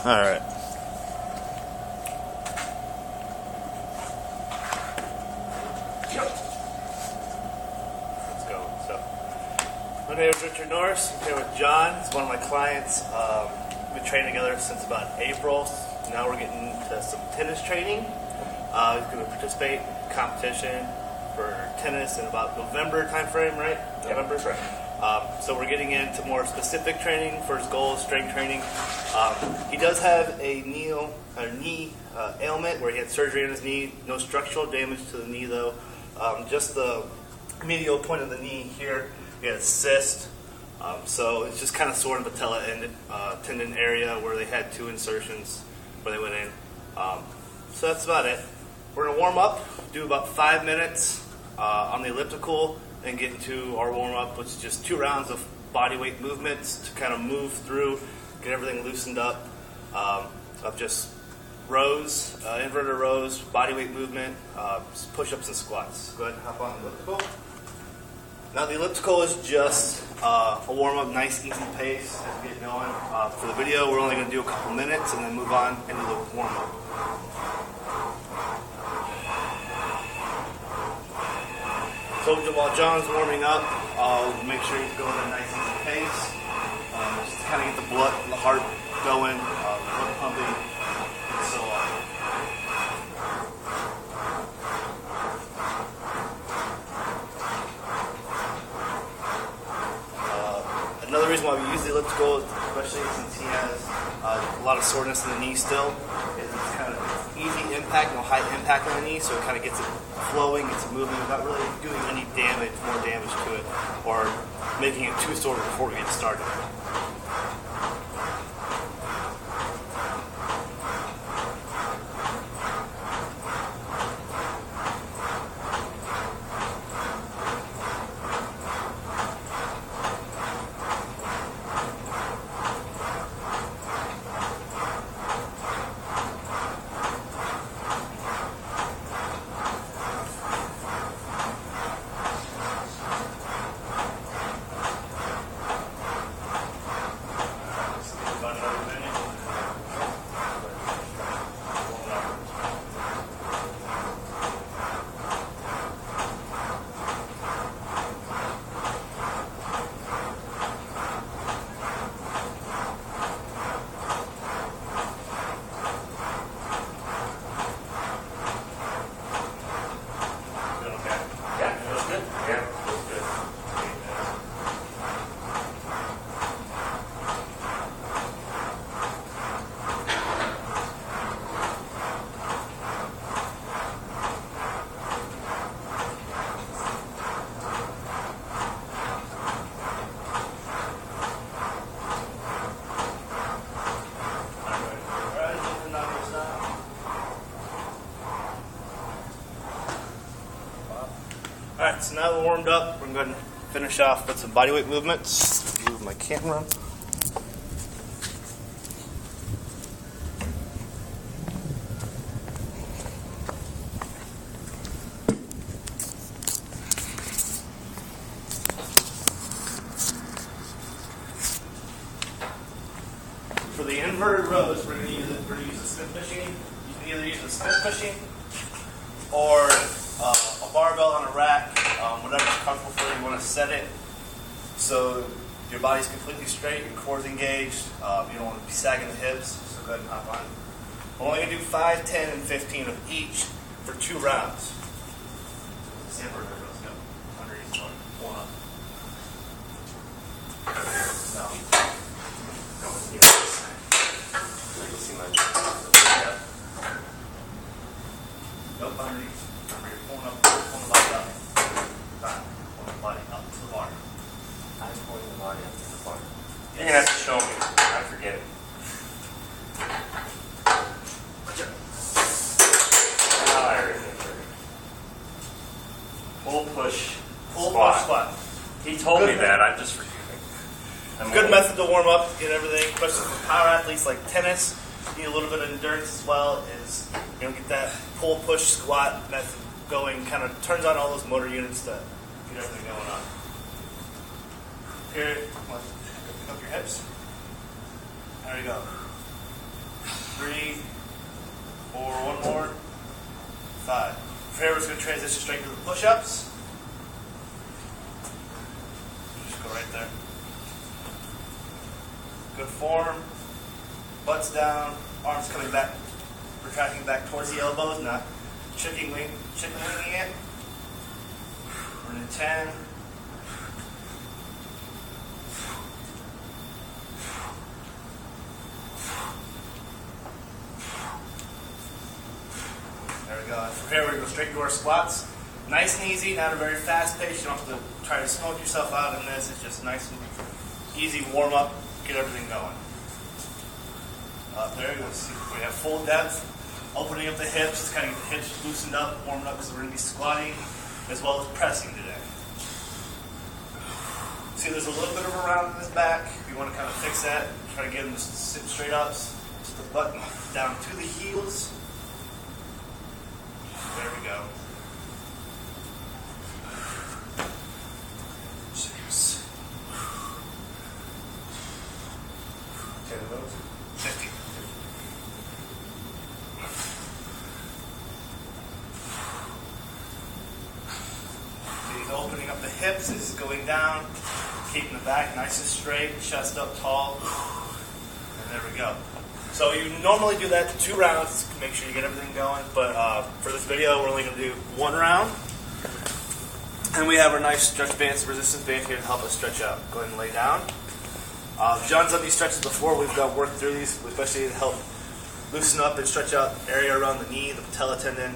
Alright. Let's go. So, my name is Richard Norris. I'm here with John. He's one of my clients. We've been training together since about April. Now we're getting into some tennis training. He's going to participate in competition for tennis in about November timeframe, right? Yeah, November? that's right. So we're getting into more specific training for his goals, strength training. He does have a knee ailment where he had surgery on his knee. No structural damage to the knee though. Just the medial point of the knee here. He had a cyst. So it's just kind of sore in the patella tendon area where they had 2 insertions where they went in. So that's about it. We're going to warm up, do about 5 minutes on the elliptical, and get into our warm-up, which is just 2 rounds of body weight movements to kind of move through, get everything loosened up, of just rows, inverted rows, body weight movement, push-ups and squats. Go ahead and hop on the elliptical. Now the elliptical is just a warm-up, nice, easy pace as we get going. For the video, we're only going to do a couple minutes and then move on into the warm-up. So while John's warming up, I'll make sure he's going at a nice, easy pace. Just to kind of get the blood, the heart going, blood pumping, and so on. Another reason why we use the elliptical, especially since he has a lot of soreness in the knee still, is it's kind of easy impact, no high impact on the knee, so it kind of gets it flowing, gets it moving without really doing any damage, more damage to it, or making it too sore before we get started. Alright, so now we're warmed up, we're going to finish off with some bodyweight movements. Move my camera. For the inverted rows, we're going to use a Smith machine. You can either use a Smith machine or a barbell on a rack, whatever's comfortable for you. You want to set it so your body's completely straight, your core's engaged, you don't want to be sagging the hips, so go ahead and hop on. We're only going to do 5, 10, and 15 of each for 2 rounds. Inverted rows, go. Under each one. One up. No. Go with the other side. I can see my nope, underneath. Remember, you're pulling the body up. Back. Pulling the body up to the bar. I'm pulling the body up to the bar. You're going to have to show me. I forget it. Pull, push, Pull, squat. push, squat. He told me Good. that. I'm just forgetting. Good method to warm up, get everything, especially for power athletes like tennis. You need a little bit of endurance as well. Is get that pull, push, squat method going. Kind of turns on all those motor units to get everything going on. Here, pick up your hips. There you go. 3, 4, one more, 5. From here, we're just going to transition straight to the push-ups. Just go right there. Good form. Butts down, arms coming back, retracting back towards the elbows, not chicken winging it. We're in 10. There we go. And from here, we're going to go straight to our squats. Nice and easy, not a very fast pace. You don't have to try to smoke yourself out in this. It's just nice and easy warm up, get everything going. Up there, you'll see we have full depth, opening up the hips, just kind of get the hips loosened up, warming up because we're going to be squatting as well as pressing today. See, there's a little bit of a round in his back. If you want to kind of fix that, try to get him to sit straight up, just the butt down to the heels. There we go. 6. 10 of those? 50. He's opening up the hips, he's going down, keeping the back nice and straight, chest up tall, and there we go. So you normally do that to 2 rounds to make sure you get everything going, but for this video we're only going to do 1 round. And we have our nice stretch bands, resistance band here to help us stretch out. Go ahead and lay down. John's done these stretches before. We've worked through these, especially to help loosen up and stretch out area around the knee, the patella tendon.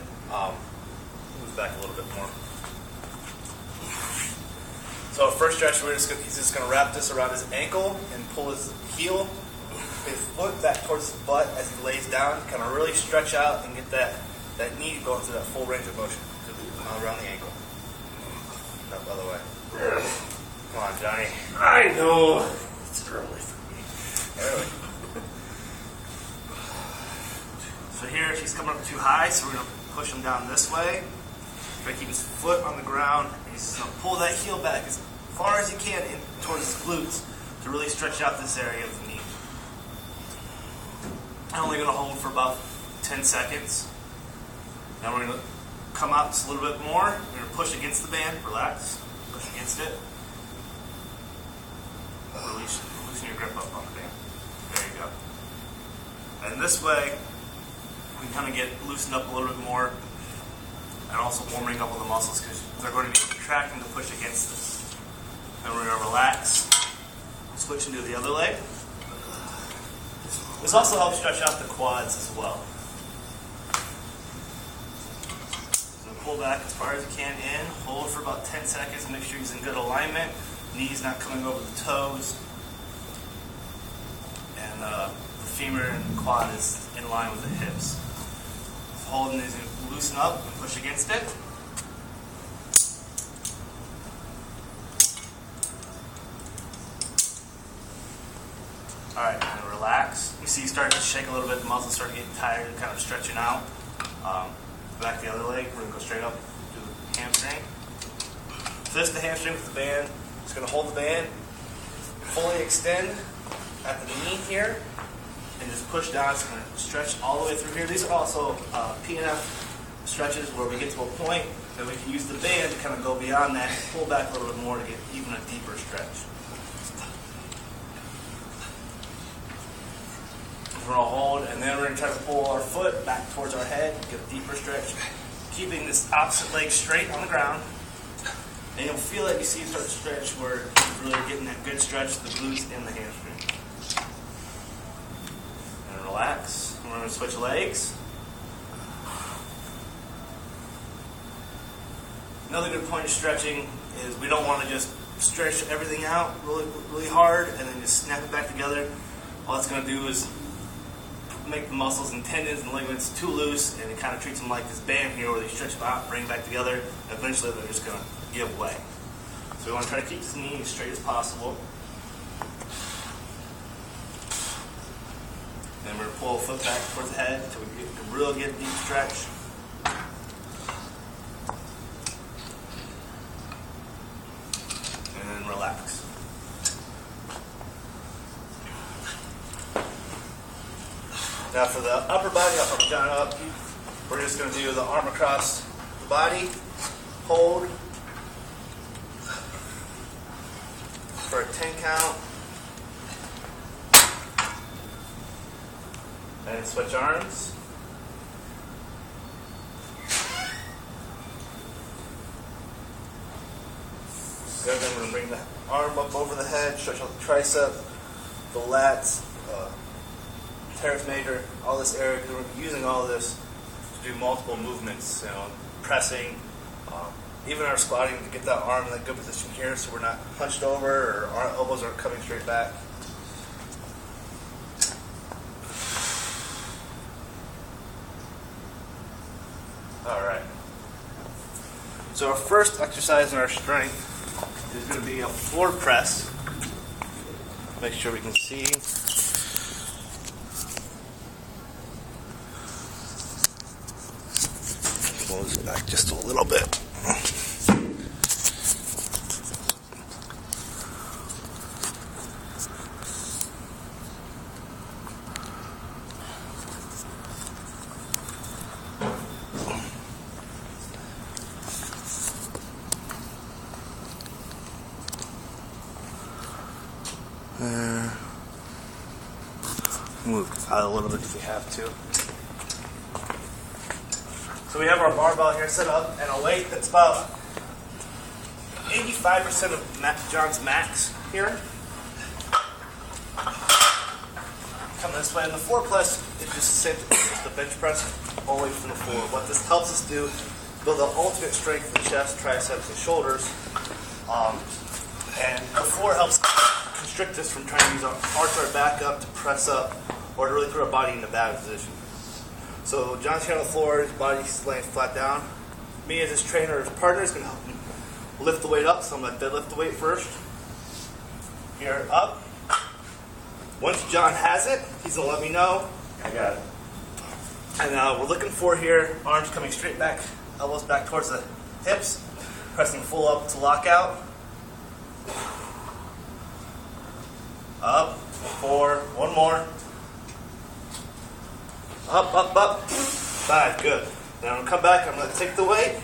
Move back a little bit more. So first stretch, he's just going to wrap this around his ankle and pull his heel, his foot back towards his butt as he lays down. Kind of really stretch out and get that knee going through that full range of motion around the ankle. Up the other way. Come on, Johnny. I know. It's early for me. Early. So here, she's coming up too high, so we're going to push him down this way. Try to keep his foot on the ground. He's going to pull that heel back as far as he can in towards his glutes to really stretch out this area of the knee. I'm only going to hold for about 10 seconds. Now we're going to come out just a little bit more. We're going to push against the band. Relax. Push against it. Loosen your grip up on the band. There you go. And this way, we kind of get loosened up a little bit more, and also warming up with the muscles because they're going to be contracting to push against this. Then we're going to relax, switch into the other leg. This also helps stretch out the quads as well. So pull back as far as you can in, hold for about 10 seconds, make sure he's in good alignment, knees not coming over the toes, and the femur and quad is in line with the hips. Holding these, loosen up and push against it. Alright, and relax. You see you start to shake a little bit, the muscles start getting tired and kind of stretching out. Back to the other leg, we're going to go straight up to the hamstring. Twist the hamstring with the band. Just going to hold the band, fully extend at the knee here, and just push down. It's going to stretch all the way through here. These are also PNF stretches where we get to a point that we can use the band to kind of go beyond that and pull back a little bit more to get even a deeper stretch. We're going to hold, and then we're going to try to pull our foot back towards our head, get a deeper stretch, keeping this opposite leg straight on the ground. And you'll feel it, you see it start to stretch where you're really getting that good stretch to the glutes and the hamstring. And relax. And we're going to switch legs. Another good point of stretching is we don't want to just stretch everything out really, really hard and then just snap it back together. All it's going to do is make the muscles and tendons and ligaments too loose, and it kind of treats them like this band here where they stretch them out, bring them back together, and eventually they're just going to give way. So we want to try to keep this knee as straight as possible. Then we're going to pull the foot back towards the head until we can really get a deep stretch. And then relax. Now for the upper body, I'll help John up. We're just going to do the arm across the body, hold for a 10 count, and switch arms. Good, then we're going to bring the arm up over the head, stretch out the tricep, the lats, teres major, all this area, because we're going to be using all of this to do multiple movements, pressing, even our squatting to get that arm in that good position here so we're not hunched over or our elbows aren't coming straight back. Alright. So our first exercise in our strength is going to be a floor press. Make sure we can see. Close it back just a little bit. Move out a little bit if we have to. So we have our barbell here set up and a weight that's about 85% of John's max here. Come this way, and the floor press is just the same thing, just the bench press all the way from the floor. What this helps us do, build the ultimate strength in the chest, triceps, and shoulders. And the floor helps constrict us from trying to use arch our back up to press up or to really put our body in a bad position. So John's here on the floor, his body's laying flat down. Me as his trainer, his partner, is going to help him lift the weight up. So I'm going to deadlift the weight first. Here, up. Once John has it, he's going to let me know. I got it. And we're looking for here, arms coming straight back, elbows back towards the hips, pressing full up to lock out. Up, 4, one more. Up, up, up. 5, good. Now I'm going to come back, I'm going to take the weight.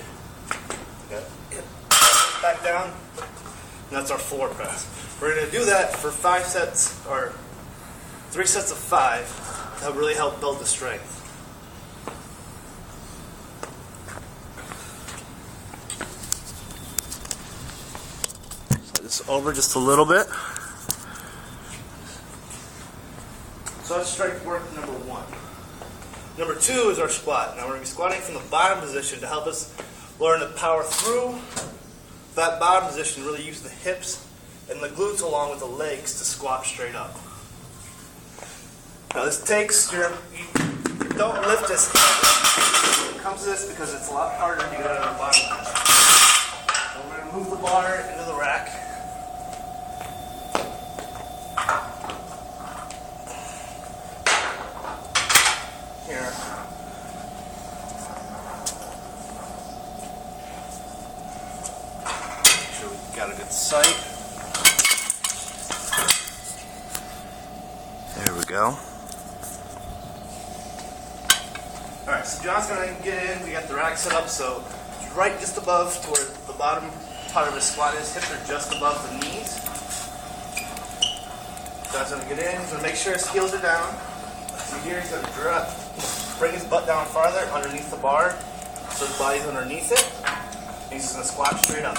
Back down. And that's our floor press. We're going to do that for 5 sets, or 3 sets of 5. That really help build the strength. Slide this over just a little bit. So that's strength work number 1. Number 2 is our squat. Now we're going to be squatting from the bottom position to help us learn to power through that bottom position, really use the hips and the glutes along with the legs to squat straight up. Now this takes you don't lift as heavy when it comes to this because it's a lot harder to get out of the bottom position. So we're going to move the bar into the rack. Here. Make sure we've got a good sight. There we go. Alright, so John's going to get in. We got the rack set up so it's right just above to where the bottom part of his squat is. Hips are just above the knees. John's going to get in. He's going to make sure his heels are down. So here he's going to drop. Bring his butt down farther underneath the bar so his body's underneath it. And he's just going to squat straight up.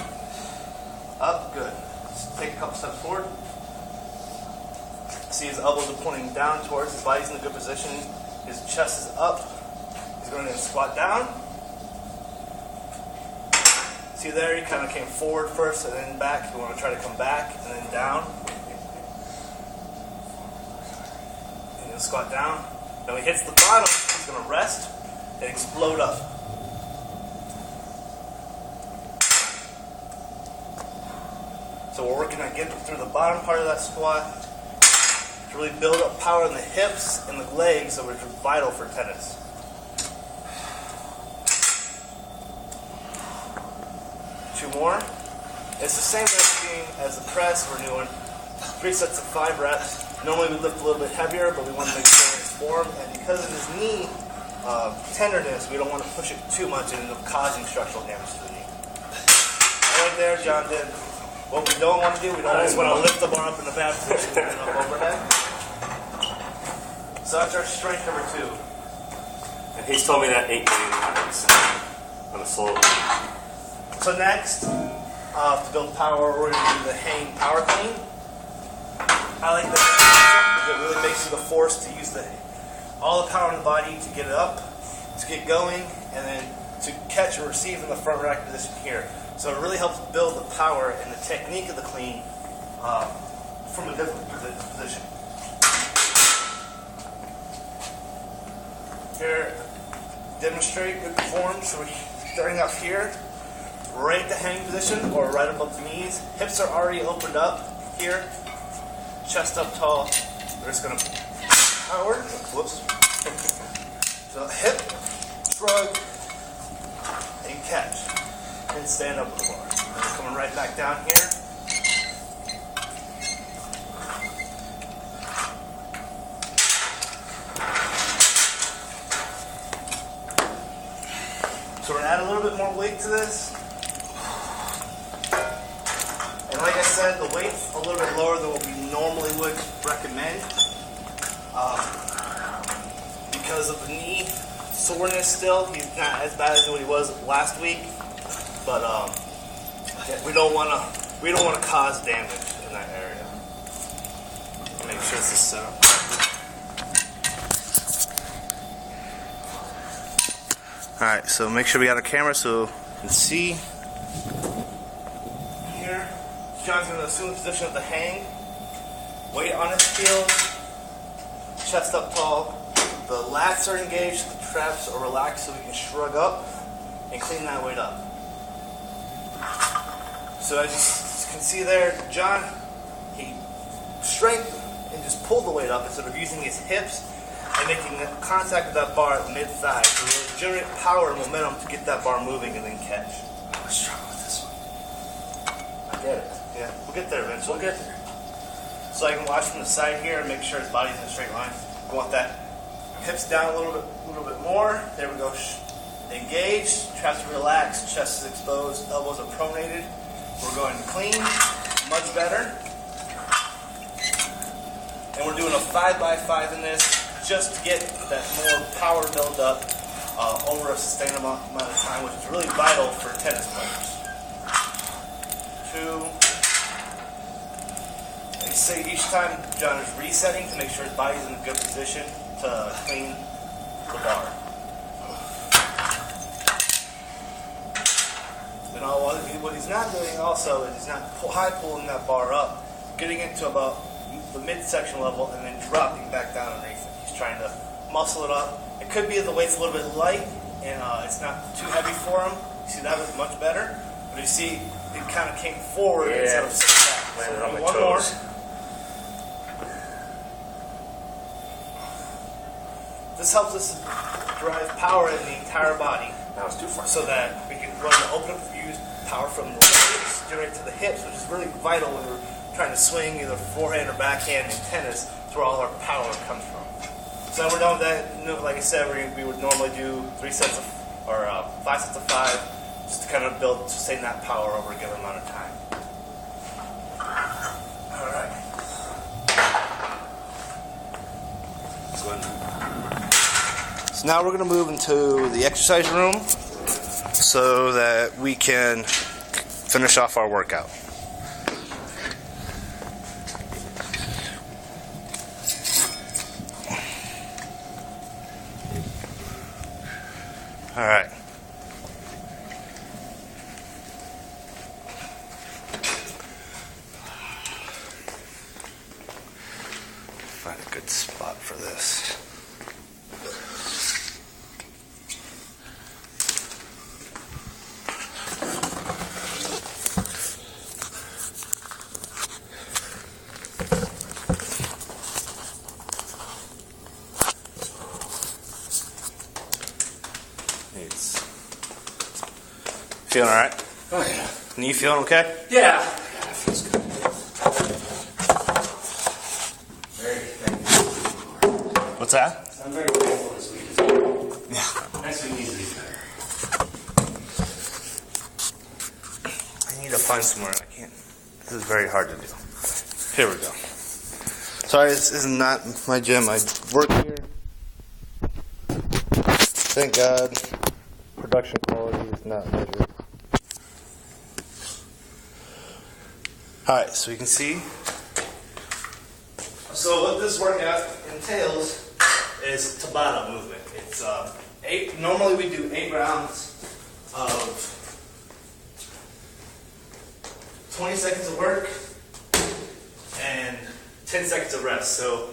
Up, good. Just take a couple steps forward. See his elbows are pointing down towards his body's in a good position. His chest is up. He's going to squat down. See there, he kind of came forward first and then back. You want to try to come back and then down. And then squat down. Now he hits the bottom, he's going to rest and explode up. So we're working on getting through the bottom part of that squat to really build up power in the hips and the legs, which are vital for tennis. Two more. It's the same recipe as the press. We're doing 3 sets of 5 reps. Normally we lift a little bit heavier, but we want to make sure it's form, and because of his knee tenderness, we don't want to push it too much and end up causing structural damage to the knee. Right there, John did what we don't want to do. We don't just want to lift the bar up in a bad position and up overhead. So that's our strength number 2. And he's told me that 8 million times on a solo. So next, to build power, we're going to do the hang power clean. I like that because it really makes you the force to use all the power in the body to get it up, to get going, and then to catch and receive in the front rack position here. So it really helps build the power and the technique of the clean from a different position. Here, demonstrate good form. So we're starting off here, right at the hang position or right above the knees. Hips are already opened up here. Chest up tall. We're just going to power. Whoops. So hip, shrug, and catch. And stand up with the bar. And we're coming right back down here. So we're going to add a little bit more weight to this. And like I said, the weight's a little bit lower than what we normally would recommend. Because of the knee soreness still, he's not as bad as what he was last week. But we don't want to cause damage in that area. Make sure this is set up. All right, so make sure we got our camera so you can see. Here, John's going to assume the position of the hang. Weight on his heels. Chest up tall. The lats are engaged, the traps are relaxed so we can shrug up and clean that weight up. So as you can see there, John, he strengthened and just pulled the weight up instead of using his hips and making contact with that bar at mid-thigh to really generate power and momentum to get that bar moving and then catch. I was struggling with this one. I get it. Yeah, we'll get there eventually. We'll get there. So I can watch from the side here and make sure his body's in a straight line. I want that hips down a little bit more. There we go. Engaged, traps relaxed, chest is exposed, elbows are pronated. We're going to clean, much better. And we're doing a 5x5 in this just to get that more power build up over a sustainable amount of time, which is really vital for tennis players. 2. Like I say, each time John is resetting to make sure his body's in a good position to clean the bar. And what he's not doing also is he's not high pulling that bar up, getting it to about the midsection level and then dropping back down underneath it. He's trying to muscle it up. It could be that the weight's a little bit light and it's not too heavy for him. You see, that was much better. But you see, it kind of came forward instead of sitting back. Landed So on my one toes. more. This helps us drive power in the entire body. That was too far. So that we can run the open up, use power from the legs generate to the hips, which is really vital when we're trying to swing either forehand or backhand in tennis. That's where all our power comes from. So we're done with that. Like I said, we would normally do 5 sets of 5, just to kind of sustain that power over a given amount of time. All right. Let's go ahead. So now we're going to move into the exercise room so that we can finish off our workout. All right. Find a good spot for this. Feeling all right? Oh, yeah. And you feeling okay? Yeah. That feels good. Very thank you. What's that? I'm very thankful this week is over. Yeah. Next week needs to be better. I need to find somewhere. I can't. This is very hard to do. Here we go. Sorry, this is not my gym. I work here. Thank God, production quality is not measured. Alright, so you can see. So what this workout entails is Tabata movement. It's normally we do 8 rounds of 20 seconds of work and 10 seconds of rest. So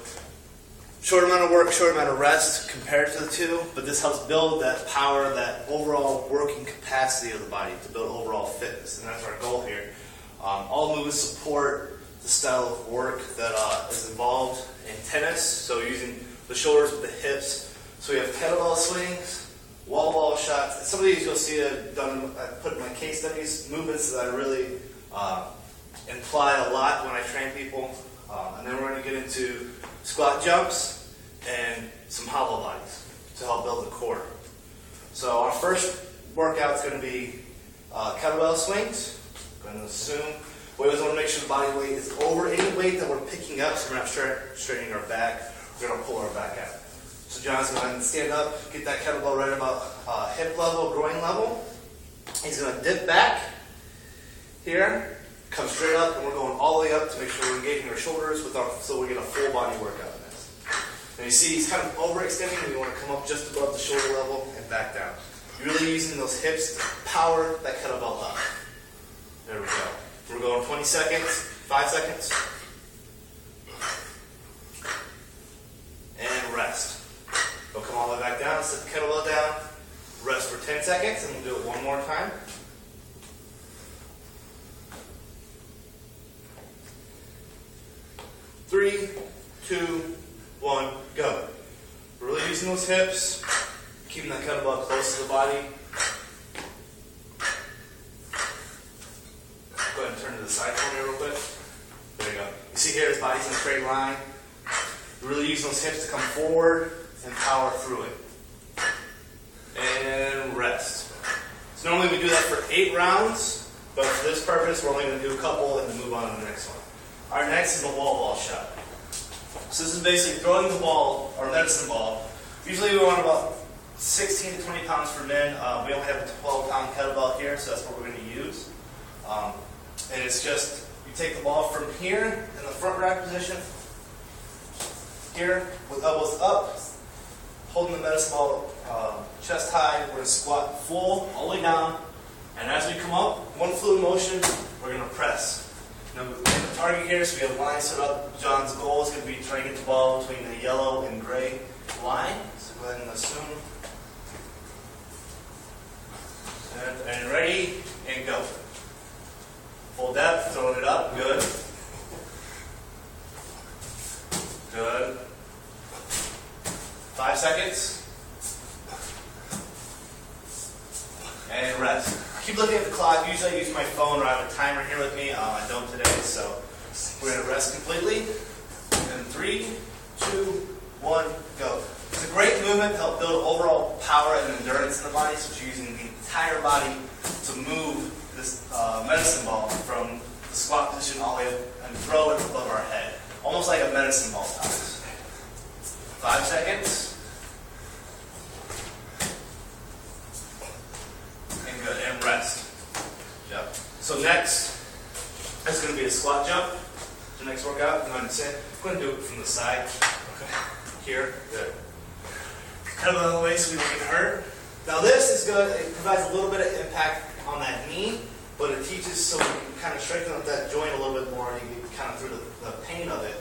short amount of work, short amount of rest compared to the two, but this helps build that power, that overall working capacity of the body to build overall fitness, and that's our goal here. All movements support the style of work that is involved in tennis, so using the shoulders with the hips. So we have kettlebell swings, wall ball shots. Some of these you'll see I've put in my case studies, movements that I really imply a lot when I train people. And then we're going to get into squat jumps and some hollow bodies to help build the core. So our first workout is going to be kettlebell swings. I'm going to assume we always want to make sure the body weight is over any weight that we're picking up, so we're not straightening our back. We're going to pull our back out. So John's going to stand up, get that kettlebell right about hip level, groin level. He's going to dip back here, come straight up, and we're going all the way up to make sure we're engaging our shoulders so we get a full body workout in this. And you see he's kind of overextending, and we want to come up just above the shoulder level and back down. You're really using those hips to power that kettlebell up. There we go. We're going 20 seconds, 5 seconds, and rest. We'll come all the way back down, set the kettlebell down, rest for 10 seconds, and we'll do it one more time. 3, 2, 1, go. We're really using those hips, keeping that kettlebell close to the body. Go ahead and turn to the side for me real quick. There you go. You see here his body's in a straight line. We're really using those hips to come forward and power through it. And rest. So normally we do that for 8 rounds, but for this purpose we're only going to do a couple and then move on to the next one. Our next is the wall ball shot. So this is basically throwing the ball, or medicine ball. Usually we want about 16 to 20 pounds for men. We only have a 12-pound kettlebell here, so that's what we're going to use. And it's just, you take the ball from here in the front rack position, here with elbows up, holding the medicine ball chest high. We're going to squat full, all the way down. And as we come up, one fluid motion, we're going to press. Now, we have a target here, so we have lines set up. John's goal is going to be trying to get the ball between the yellow and gray line. So go ahead and assume. And ready, and go. Full depth, throwing it up, good. Good. 5 seconds. And rest. Keep looking at the clock. Usually I use my phone, or I have a timer here with me. I don't today, so we're going to rest completely. And 3, 2, 1, go. It's a great movement to help build overall power and endurance in the body, so you're using the entire body to move this medicine ball from the squat position all the way up and throw it above our head. Almost like a medicine ball toss. 5 seconds. And good. And rest. Yep. So next is going to be a squat jump. The next workout. I'm going to do it from the side. Okay. Here. Good. Kind of on the way so we don't get hurt. Now this is good. It provides a little bit of impact on that knee, but it teaches so we can kind of strengthen up that joint a little bit more, and you get kind of through the pain of it.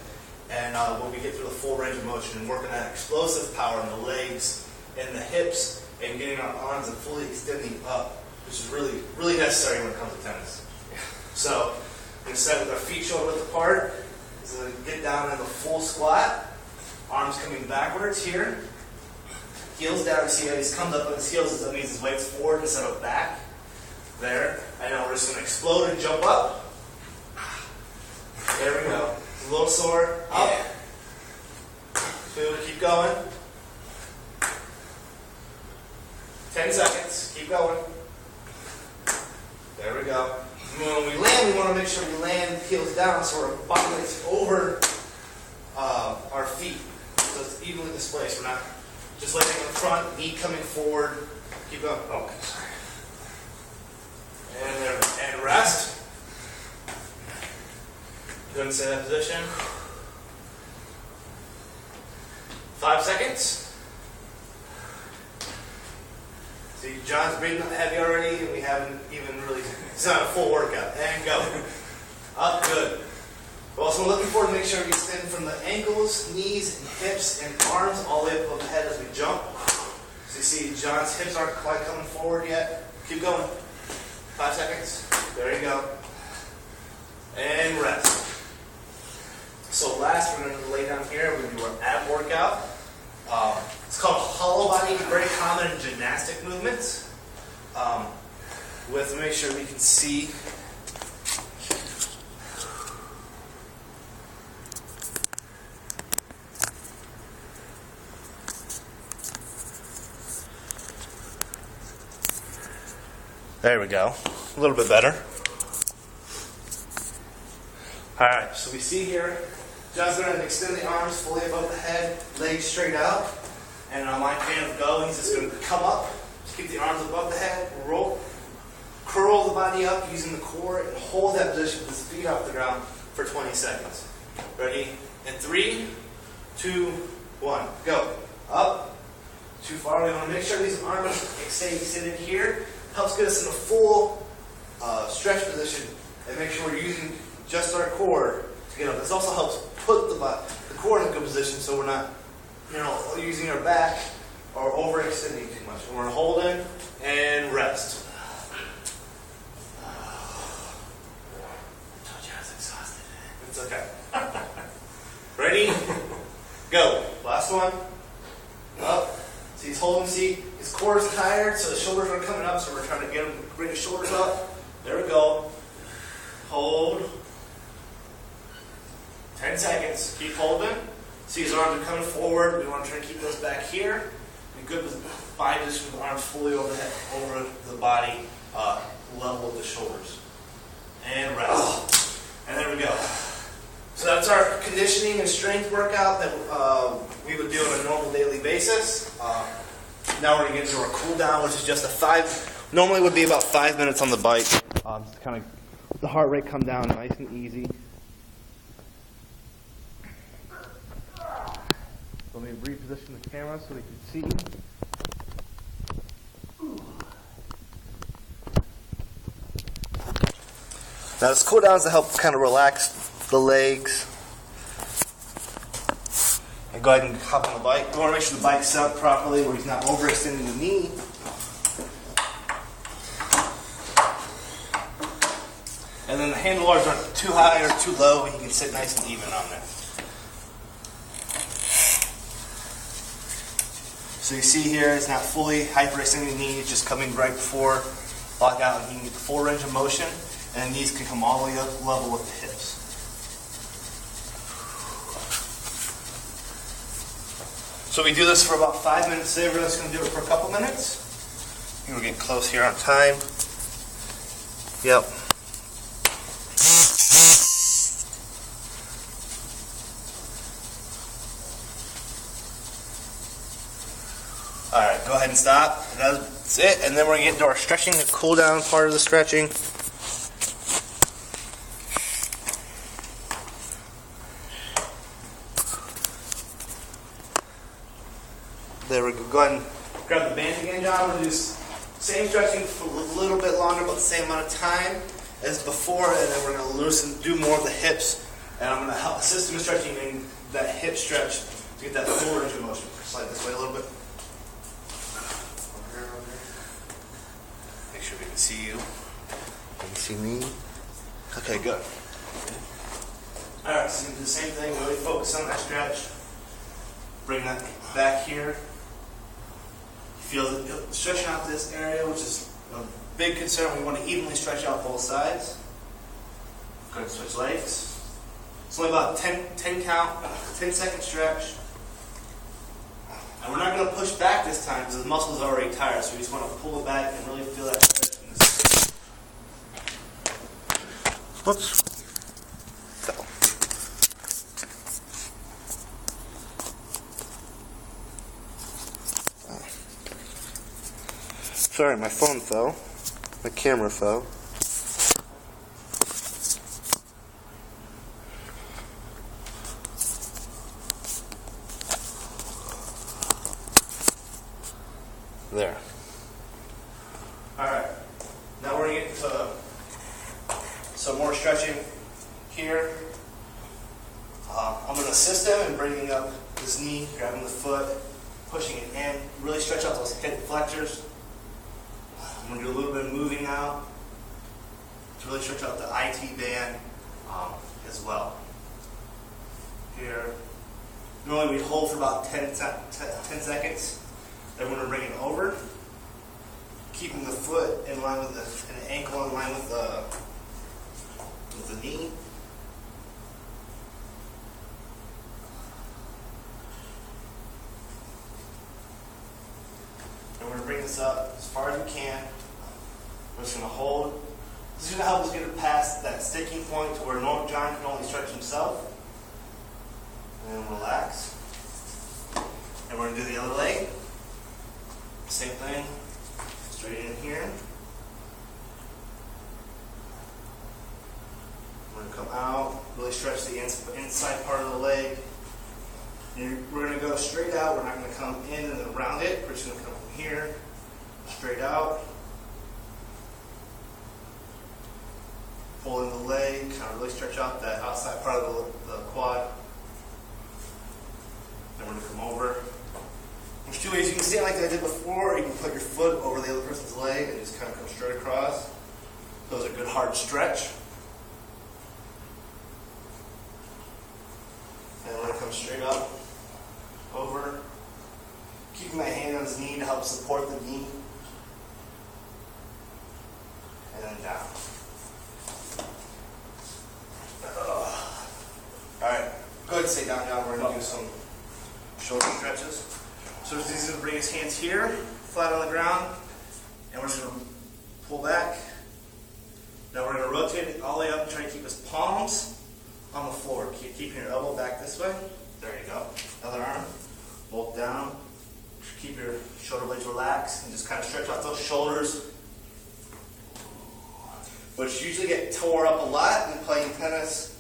And when we get through the full range of motion and working that explosive power in the legs and the hips and getting our arms and fully extending up, which is really, really necessary when it comes to tennis. So we're going to set with our feet shoulder width apart. So get down in the full squat. Arms coming backwards here. Heels down. You see how he comes up on his heels. That means his weight's forward instead of back. There. And now we're just going to explode and jump up. There we go. A little sore. Up. 2. Keep going. 10 seconds. Keep going. There we go. When we land, we want to make sure we land heels down so our body is over our feet. So it's evenly displaced. We're not just landing in front, knee coming forward. Keep going. Okay, sorry. And there. And rest. Good, stay in that position. 5 seconds. See, John's breathing heavy already, and we haven't even really, it's not a full workout. And go. Up, good. We're also looking forward to make sure we extend from the ankles, knees, and hips, and arms all the way above the head as we jump. So you see, John's hips aren't quite coming forward yet. Keep going. 5 seconds. There you go. And rest. So last, we're going to lay down here. We're going to do our ab workout. It's called hollow body, very common in gymnastic movements. Make sure we can see. There we go. A little bit better. All right, so we see here, John's going to extend the arms fully above the head, legs straight out. And on my count of go, he's just going to come up, just keep the arms above the head, roll, curl the body up using the core, and hold that position with his feet off the ground for 20 seconds. Ready? In 3, 2, 1, go. Up, too far. We want to make sure these arms stay extended here. Helps get us in a full stretch position, and make sure we're using just our core to get up. This also helps put the core in a good position so we're not, using our back or overextending too much. And we're holding and rest. I told you I was exhausted. It's okay. Ready? Go. Last one. Up. See, he's holding. See, his core is tired, so the shoulders are coming up. So we're trying to get him to bring his shoulders up. There we go. Hold. 10 seconds. Keep holding. See, his arms are coming forward. We want to try to keep those back here. Be good with body position with the arms fully over the body, level with the shoulders. And rest. And there we go. So that's our conditioning and strength workout that we would do on a normal daily basis. Now we're going to get into our cool down, which is just normally would be about 5 minutes on the bike. Just kind of the heart rate come down nice and easy. Let me reposition the camera so we can see. Now this cool down is to help kind of relax the legs. And go ahead and hop on the bike. We want to make sure the bike's set up properly where he's not overextending the knee. And then the handlebars aren't too high or too low, and you can sit nice and even on there. So you see here, it's not fully hyperextending the knee, it's just coming right before lockout, and you can get the full range of motion, and the knees can come all the way up level with the hips. So we do this for about 5 minutes today. We're just going to do it for a couple minutes. I think we're getting close here on time. Yep. Alright, go ahead and stop. That's it. And then we're going to get into our stretching, the cool down part of the stretching. There we go. Go ahead and grab the band again, John. We'll do same stretching for a little bit longer, about the same amount of time as before. And then we're going to do more of the hips. And I'm going to help assist in stretching in that hip stretch to get that full range of motion. Slide this way a little bit. Make sure we can see you. You can see me. Okay, good. Alright, so do the same thing. Really focus on that stretch. Bring that back here. Feel the stretching out this area, which is a big concern. We want to evenly stretch out both sides. Go ahead and switch legs. It's only about 10 count, 10-second stretch. And we're not going to push back this time because the muscles are already tired, so you just want to pull it back and really feel that stretch in the Whoops. Fell. Sorry, my phone fell. My camera fell. There. Alright, now we're going to get into some more stretching here. I'm going to assist him in bringing up his knee, grabbing the foot, pushing it in, really stretch out those hip flexors. I'm going to do a little bit of moving now to really stretch out the IT band as well. Here, normally we hold for about 10 seconds. Then we're going to bring it over, keeping the foot in line with and the ankle in line with the knee. And we're going to bring this up as far as we can. We're just going to hold. This is going to help us get it past that sticking point to where John can only stretch himself. And then relax. And we're going to do the other leg. Same thing, straight in here. We're going to come out, really stretch the inside part of the leg. And we're going to go straight out. We're not going to come in and around it. We're just going to come from here, straight out. Pull in the leg, kind of really stretch out that outside part of the quad. Then we're going to come over. There's two ways. You can stand like I did before, or you can put your foot over the other person's leg and just kind of come straight across. Those are a good hard stretch. And I'm going to come straight up, over, keeping my hand on his knee to help support the knee. And then down. Alright, go ahead and stay down now. We're going to do some shoulder stretches. So he's going to bring his hands here, flat on the ground, and we're just going to pull back. Now we're going to rotate it all the way up and try to keep his palms on the floor. Keeping your elbow back this way. There you go. Other arm. Both down. Keep your shoulder blades relaxed and just kind of stretch out those shoulders, which usually get tore up a lot in playing tennis.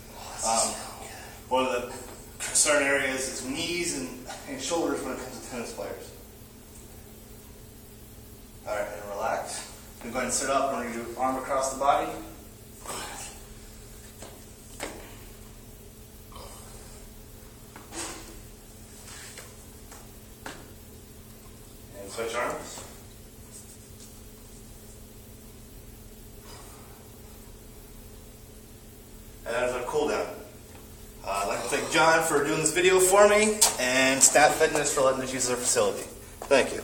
One of the concern areas is knees and shoulders when it comes to tennis players. Alright, and relax. I'm going to sit up and we're going to do arm across the body. And switch arms. And there's our cool down. I'd like to thank John for doing this video for me, and Stat Fitness for letting us use their facility. Thank you.